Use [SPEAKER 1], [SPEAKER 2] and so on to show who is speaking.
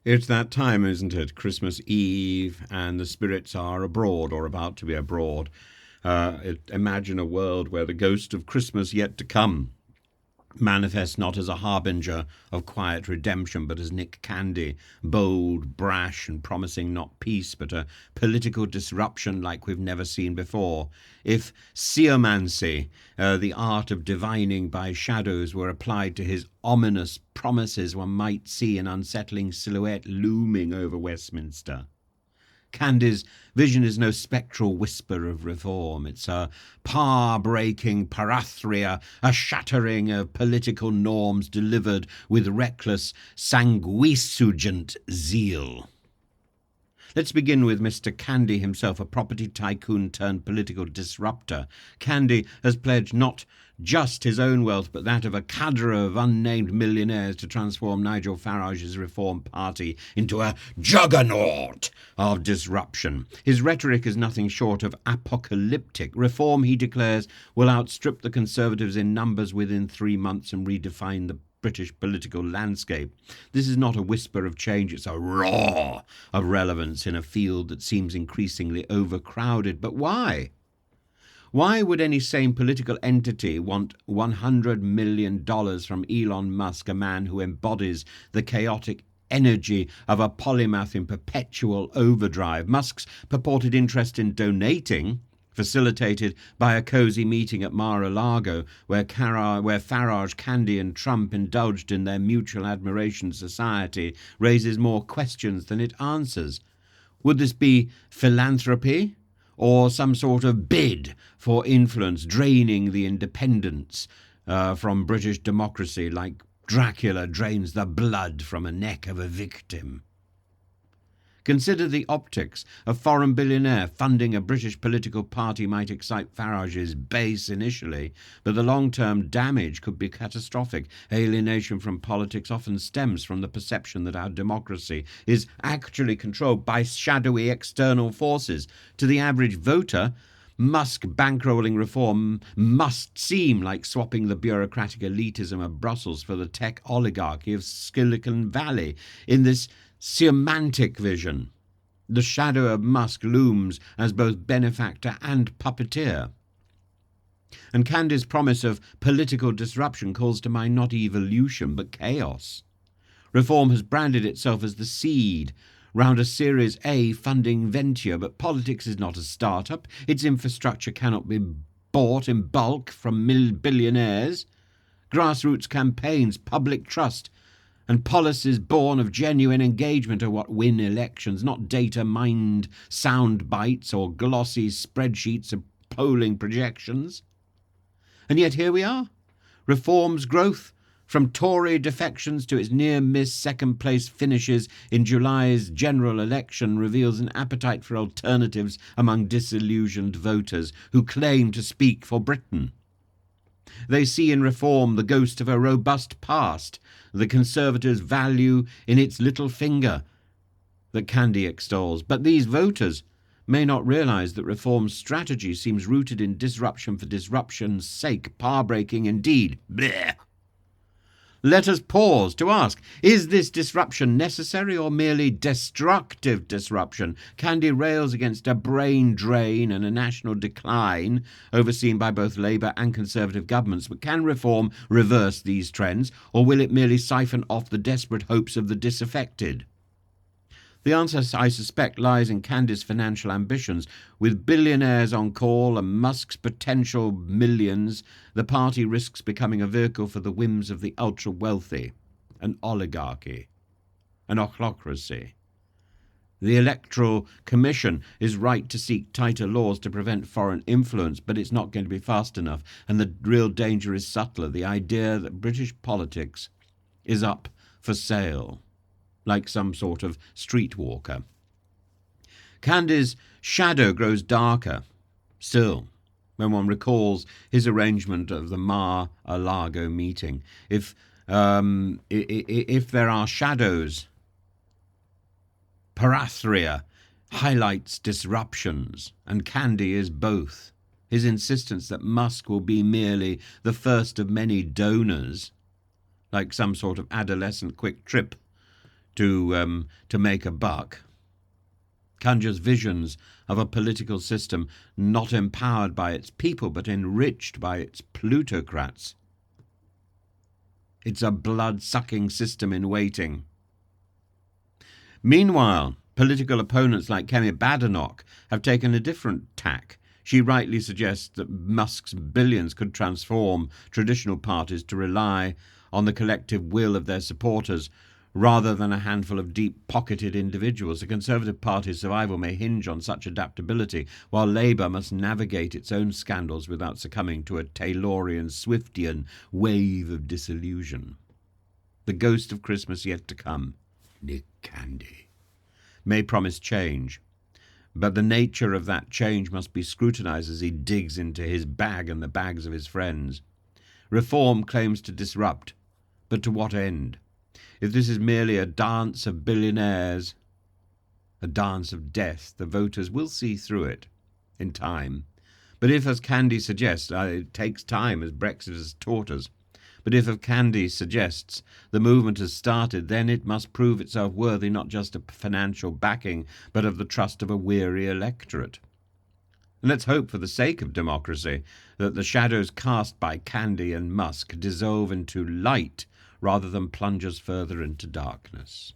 [SPEAKER 1] It's that time, isn't it? Christmas Eve, and the spirits are abroad or about to be abroad. Imagine a world where the ghost of Christmas yet to come manifests not as a harbinger of quiet redemption, but as Nick Candy, bold, brash, and promising not peace, but a political disruption like we've never seen before. If seomancy, the art of divining by shadows, were applied to his ominous promises, one might see an unsettling silhouette looming over Westminster. Candy's vision is no spectral whisper of reform. It's a par-breaking parathria, a shattering of political norms delivered with reckless, sanguisugent zeal. Let's begin with Mr. Candy himself, a property tycoon turned political disruptor. Candy has pledged not just his own wealth, but that of a cadre of unnamed millionaires to transform Nigel Farage's Reform Party into a juggernaut of disruption. His rhetoric is nothing short of apocalyptic. Reform, he declares, will outstrip the Conservatives in numbers within 3 months and redefine the British political landscape. This is not a whisper of change, it's a roar of relevance in a field that seems increasingly overcrowded. But why? Why would any sane political entity want $100 million from Elon Musk, a man who embodies the chaotic energy of a polymath in perpetual overdrive? Musk's purported interest in donating, facilitated by a cosy meeting at Mar-a-Lago where Farage, Candy and Trump indulged in their mutual admiration society, raises more questions than it answers. Would this be philanthropy or some sort of bid for influence, draining the independence from British democracy like Dracula drains the blood from a neck of a victim? Consider the optics. A foreign billionaire funding a British political party might excite Farage's base initially, but the long-term damage could be catastrophic. Alienation from politics often stems from the perception that our democracy is actually controlled by shadowy external forces. To the average voter, Musk bankrolling reform must seem like swapping the bureaucratic elitism of Brussels for the tech oligarchy of Silicon Valley. In this semantic vision, the shadow of Musk looms as both benefactor and puppeteer. And Candy's promise of political disruption calls to mind not evolution but chaos. Reform has branded itself as the seed round a Series A funding venture, but politics is not a startup. Its infrastructure cannot be bought in bulk from billionaires. Grassroots campaigns, public trust, and policies born of genuine engagement are what win elections, not data-mined sound bites or glossy spreadsheets of polling projections. And yet here we are. Reform's growth, from Tory defections to its near-miss second-place finishes in July's general election, reveals an appetite for alternatives among disillusioned voters who claim to speak for Britain. They see in reform the ghost of a robust past, the Conservatives' value in its little finger that Candy extols. But these voters may not realise that reform's strategy seems rooted in disruption for disruption's sake, par-breaking indeed. Blech. Let us pause to ask, is this disruption necessary or merely destructive disruption? Candy rails against a brain drain and a national decline overseen by both Labour and Conservative governments, but can reform reverse these trends, or will it merely siphon off the desperate hopes of the disaffected? The answer, I suspect, lies in Candy's financial ambitions. With billionaires on call and Musk's potential millions, the party risks becoming a vehicle for the whims of the ultra-wealthy, an oligarchy, an ochlocracy. The Electoral Commission is right to seek tighter laws to prevent foreign influence, but it's not going to be fast enough, and the real danger is subtler, the idea that British politics is up for sale, like some sort of streetwalker. Candy's shadow grows darker still when one recalls his arrangement of the Mar-a-Lago meeting. If there are shadows, parathria highlights disruptions, and Candy is both. His insistence that Musk will be merely the first of many donors, like some sort of adolescent quick trip to make a buck, conjures visions of a political system not empowered by its people but enriched by its plutocrats. It's a blood-sucking system in waiting. Meanwhile, political opponents like Kemi Badenoch have taken a different tack. She rightly suggests that Musk's billions could transform traditional parties to rely on the collective will of their supporters rather than a handful of deep-pocketed individuals. The Conservative Party's survival may hinge on such adaptability, while Labour must navigate its own scandals without succumbing to a Taylorian, Swiftian wave of disillusion. The ghost of Christmas yet to come, Nick Candy, may promise change, but the nature of that change must be scrutinised as he digs into his bag and the bags of his friends. Reform claims to disrupt, but to what end? If this is merely a dance of billionaires, a dance of death, the voters will see through it in time. But if, as Candy suggests, it takes time, as Brexit has taught us, but if, as Candy suggests, the movement has started, then it must prove itself worthy not just of financial backing, but of the trust of a weary electorate. And let's hope, for the sake of democracy, that the shadows cast by Candy and Musk dissolve into light rather than plunge us further into darkness.